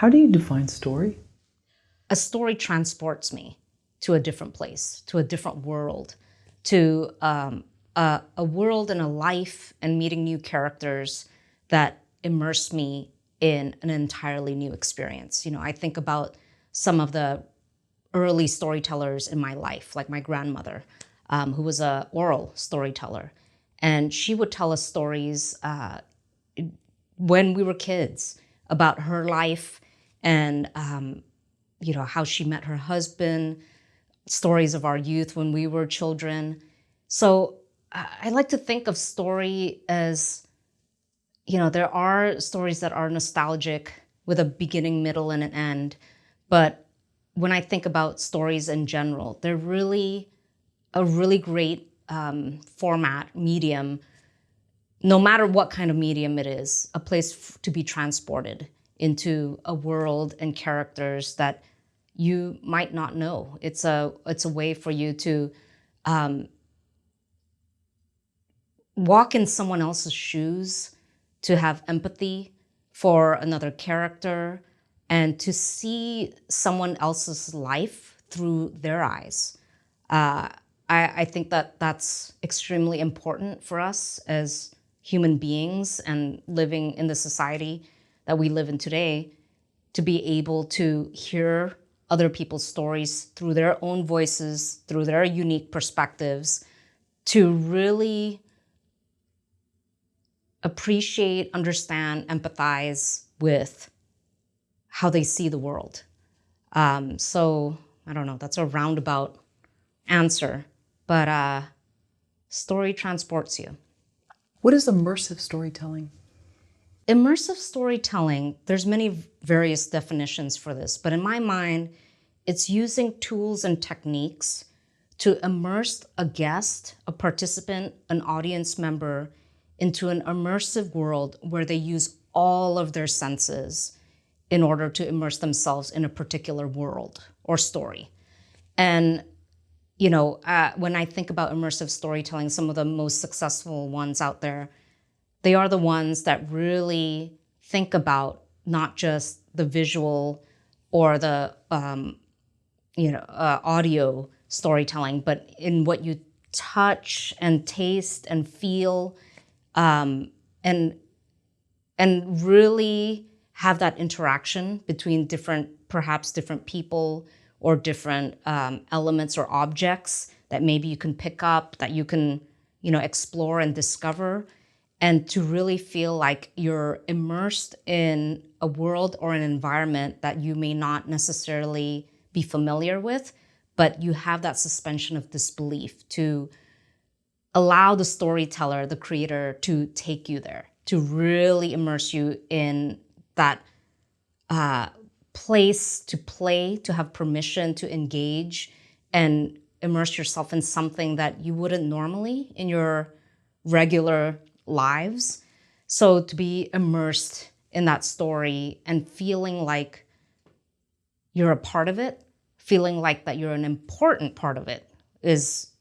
How do you define story? A story transports me to a different place, to a different world, to a world and a life and meeting new characters that immerse me in an entirely new experience. You know, I think about some of the early storytellers in my life, like my grandmother, who was an oral storyteller. And she would tell us stories when we were kids about her life and, you know, how she met her husband, stories of our youth when we were children. So I like to think of story as, you know, there are stories that are nostalgic with a beginning, middle, and an end. But when I think about stories in general, they're really a really great format, medium, no matter what kind of medium it is, a place to be transported into a world and characters that you might not know. It's a way for you to walk in someone else's shoes, to have empathy for another character, and to see someone else's life through their eyes. I think that that's extremely important for us as human beings and living in the society that we live in today, to be able to hear other people's stories through their own voices, through their unique perspectives, to really appreciate, understand, empathize with how they see the world. So I don't know, that's a roundabout answer, but story transports you. What is immersive storytelling? Immersive storytelling, there's many various definitions for this, but in my mind, it's using tools and techniques to immerse a guest, a participant, an audience member into an immersive world where they use all of their senses in order to immerse themselves in a particular world or story. And, you know, when I think about immersive storytelling, some of the most successful ones out there, they are the ones that really think about not just the visual or the audio storytelling, but in what you touch and taste and feel, and really have that interaction between perhaps different people or different elements or objects that maybe you can pick up, that you can, you know, explore and discover, and to really feel like you're immersed in a world or an environment that you may not necessarily be familiar with, but you have that suspension of disbelief to allow the storyteller, the creator, to take you there, to really immerse you in that place to play, to have permission to engage and immerse yourself in something that you wouldn't normally in your regular lives. So to be immersed in that story and feeling like you're a part of it, feeling like that you're an important part of it is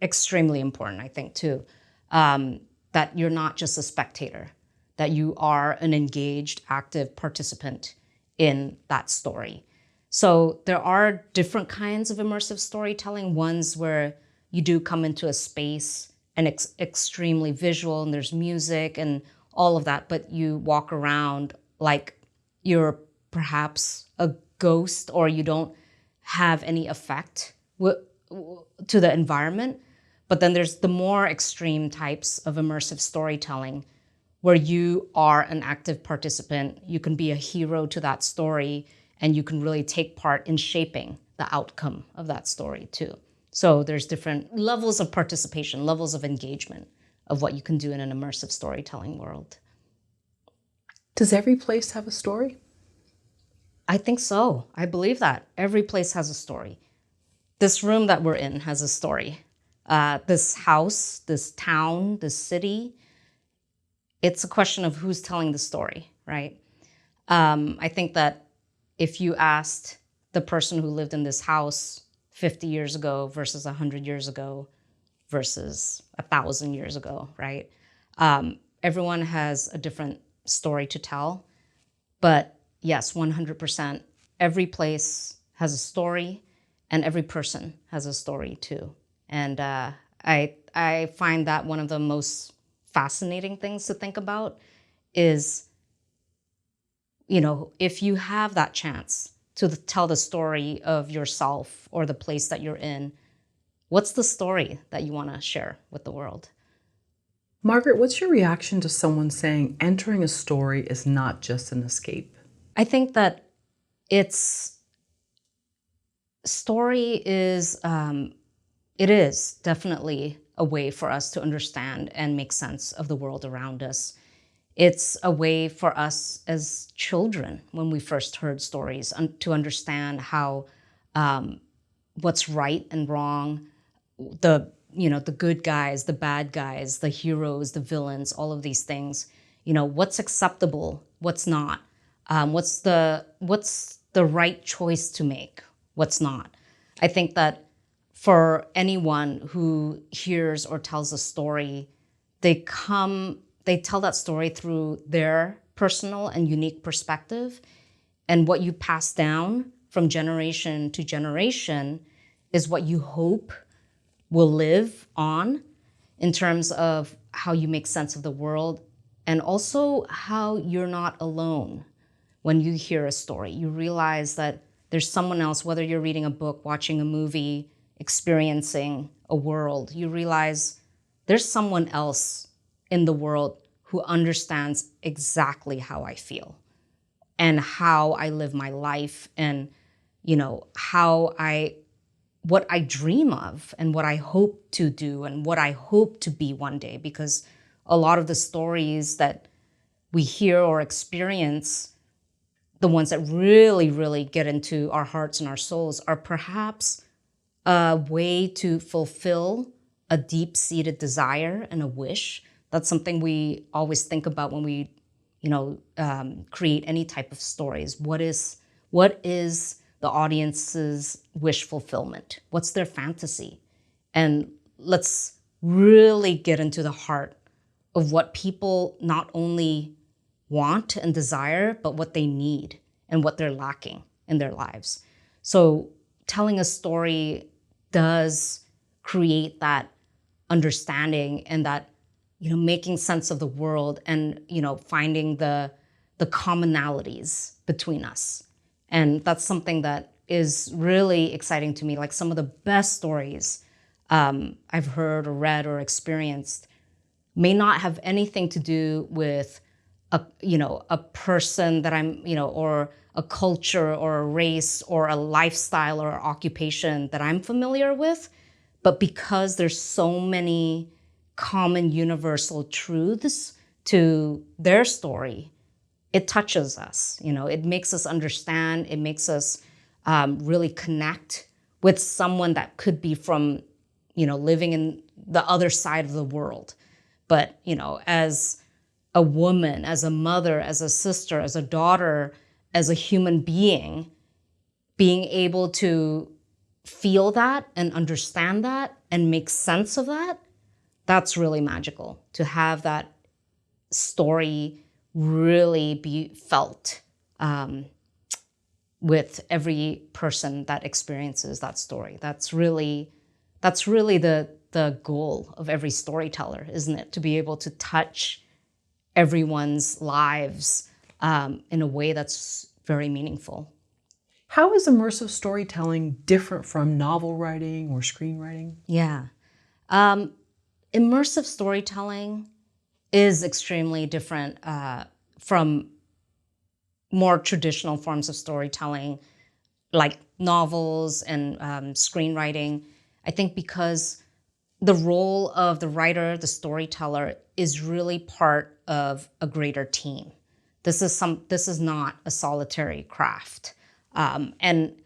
extremely important, I think, too. That you're not just a spectator, that you are an engaged, active participant in that story. So there are different kinds of immersive storytelling, ones where you do come into a space and it's extremely visual and there's music and all of that, but you walk around like you're perhaps a ghost or you don't have any effect to the environment. But then there's the more extreme types of immersive storytelling where you are an active participant. You can be a hero to that story and you can really take part in shaping the outcome of that story too. So there's different levels of participation, levels of engagement of what you can do in an immersive storytelling world. Does every place have a story? I think so. I believe that. Every place has a story. This room that we're in has a story. This house, this town, this city, it's a question of who's telling the story, right? I think that if you asked the person who lived in this house 50 years ago versus 100 years ago versus 1,000 years ago, right? Everyone has a different story to tell, but yes, 100%. Every place has a story, and every person has a story too. And I find that one of the most fascinating things to think about is, if you have that chance to tell the story of yourself or the place that you're in, what's the story that you want to share with the world? Margaret, what's your reaction to someone saying entering a story is not just an escape? I think that it's story is it is definitely a way for us to understand and make sense of the world around us. It's a way for us as children, when we first heard stories, to understand how what's right and wrong, the good guys, the bad guys, the heroes, the villains, all of these things. What's acceptable, what's not, what's the right choice to make, what's not. I think that for anyone who hears or tells a story, they tell that story through their personal and unique perspective. And what you pass down from generation to generation is what you hope will live on in terms of how you make sense of the world, and also how you're not alone. When you hear a story, you realize that there's someone else, whether you're reading a book, watching a movie, experiencing a world, you realize there's someone else in the world who understands exactly how I feel and how I live my life, and what I dream of and what I hope to do and what I hope to be one day. Because a lot of the stories that we hear or experience, the ones that really, really get into our hearts and our souls, are perhaps a way to fulfill a deep-seated desire and a wish. That's something we always think about when we, create any type of stories. What is the audience's wish fulfillment? What's their fantasy? And let's really get into the heart of what people not only want and desire, but what they need and what they're lacking in their lives. So telling a story does create that understanding and that, making sense of the world, and, finding the commonalities between us. And that's something that is really exciting to me. Like, some of the best stories I've heard or read or experienced may not have anything to do with a person that I'm, or a culture or a race or a lifestyle or occupation that I'm familiar with, but because there's so many common universal truths to their story, it touches us. It makes us understand. It makes us really connect with someone that could be from, living in the other side of the world. But, as a woman, as a mother, as a sister, as a daughter, as a human being able to feel that and understand that and make sense of that, that's really magical. To have that story really be felt with every person that experiences that story. That's really the goal of every storyteller, isn't it? To be able to touch everyone's lives in a way that's very meaningful. How is immersive storytelling different from novel writing or screenwriting? Yeah. Immersive storytelling is extremely different from more traditional forms of storytelling, like novels and screenwriting. I think because the role of the writer, the storyteller, is really part of a greater team. This is not a solitary craft. And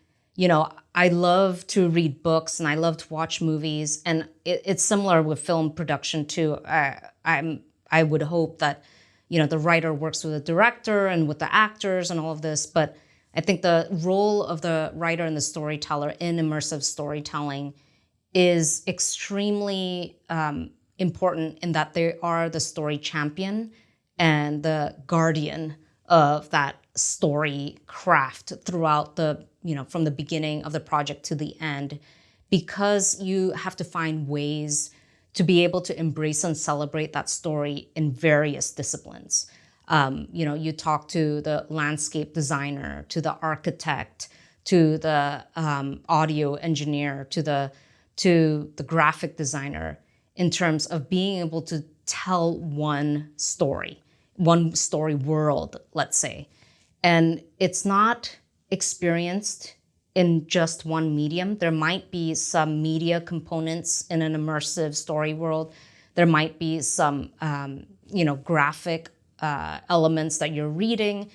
I love to read books and I love to watch movies, and it's similar with film production too. I would hope that the writer works with the director and with the actors and all of this, but I think the role of the writer and the storyteller in immersive storytelling is extremely important, in that they are the story champion and the guardian of that story craft throughout from the beginning of the project to the end, because you have to find ways to be able to embrace and celebrate that story in various disciplines. You talk to the landscape designer, to the architect, to the audio engineer, to the graphic designer, in terms of being able to tell one story world, let's say. And it's not experienced in just one medium. There might be some media components in an immersive story world. There might be some, graphic elements that you're reading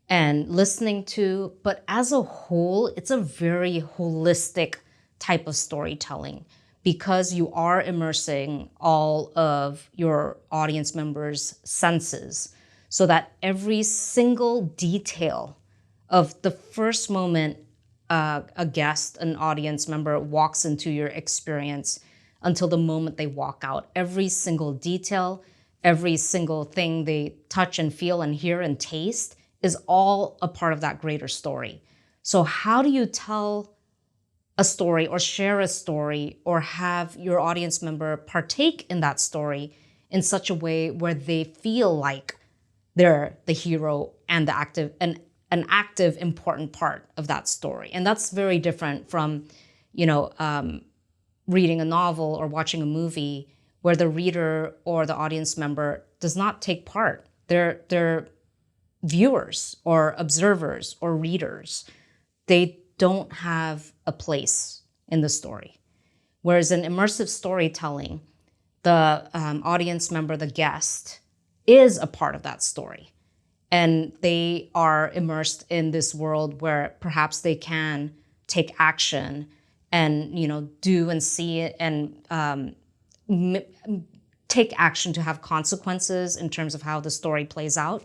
and listening to. But as a whole, it's a very holistic type of storytelling, because you are immersing all of your audience members' senses, so that every single detail of the first moment a guest, an audience member walks into your experience until the moment they walk out, every single detail, every single thing they touch and feel and hear and taste is all a part of that greater story. So how do you tell a story or share a story or have your audience member partake in that story in such a way where they feel like they're the hero and an active, important part of that story? And that's very different from, reading a novel or watching a movie where the reader or the audience member does not take part. They're viewers or observers or readers. They don't have a place in the story. Whereas in immersive storytelling, the audience member, the guest, is a part of that story. And they are immersed in this world where perhaps they can take action and, do and see it and take action to have consequences in terms of how the story plays out.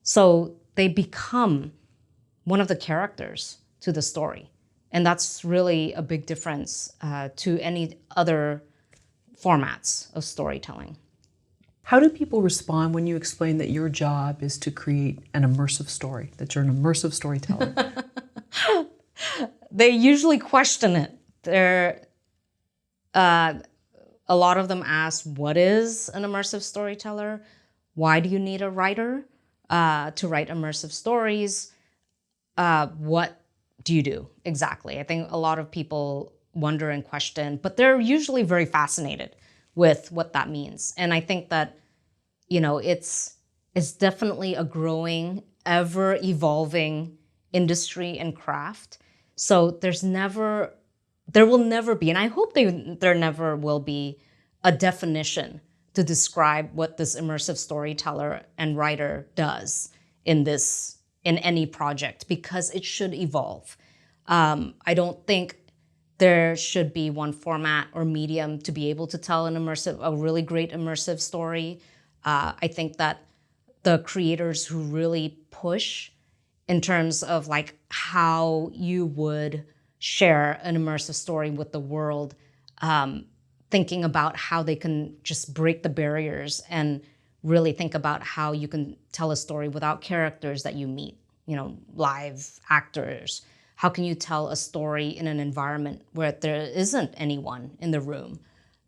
So they become one of the characters to the story. And that's really a big difference to any other formats of storytelling. How do people respond when you explain that your job is to create an immersive story, that you're an immersive storyteller? They usually question it. A lot of them ask, what is an immersive storyteller? Why do you need a writer to write immersive stories? What do you do exactly? I think a lot of people wonder and question, but they're usually very fascinated with what that means. And I think that, it's definitely a growing, ever evolving industry and craft. So there will never be, and I hope there never will be, a definition to describe what this immersive storyteller and writer does in any project, because it should evolve. I don't think there should be one format or medium to be able to tell a really great immersive story. I think that the creators who really push in terms of like how you would share an immersive story with the world, thinking about how they can just break the barriers and really think about how you can tell a story without characters that you meet, live actors. How can you tell a story in an environment where there isn't anyone in the room?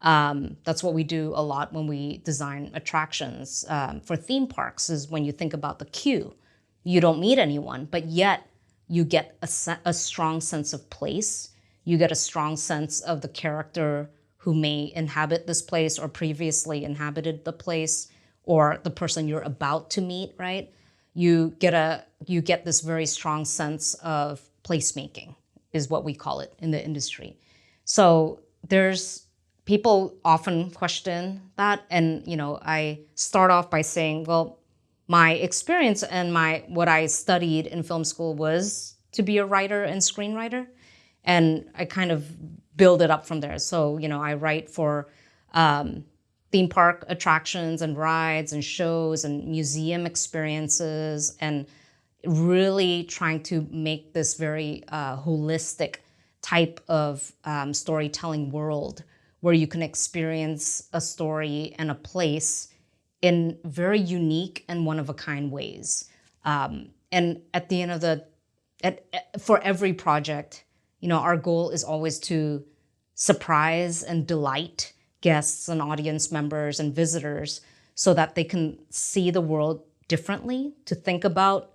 That's what we do a lot when we design attractions for theme parks, is when you think about the queue. You don't meet anyone, but yet you get a strong sense of place. You get a strong sense of the character who may inhabit this place or previously inhabited the place, or the person you're about to meet, right? You get this very strong sense of placemaking, is what we call it in the industry. So people often question that. And, I start off by saying, well, my experience and what I studied in film school was to be a writer and screenwriter. And I kind of build it up from there. So, I write for theme park attractions and rides and shows and museum experiences, and really trying to make this very holistic type of storytelling world where you can experience a story and a place in very unique and one-of-a-kind ways. And at the end of for every project, our goal is always to surprise and delight guests and audience members and visitors so that they can see the world differently, to think about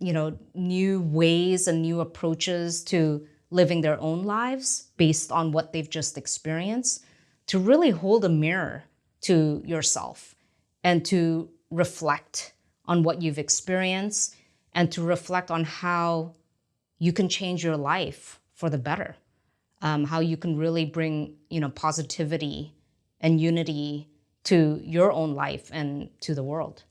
new ways and new approaches to living their own lives based on what they've just experienced, to really hold a mirror to yourself and to reflect on what you've experienced and to reflect on how you can change your life for the better, how you can really bring, positivity and unity to your own life and to the world.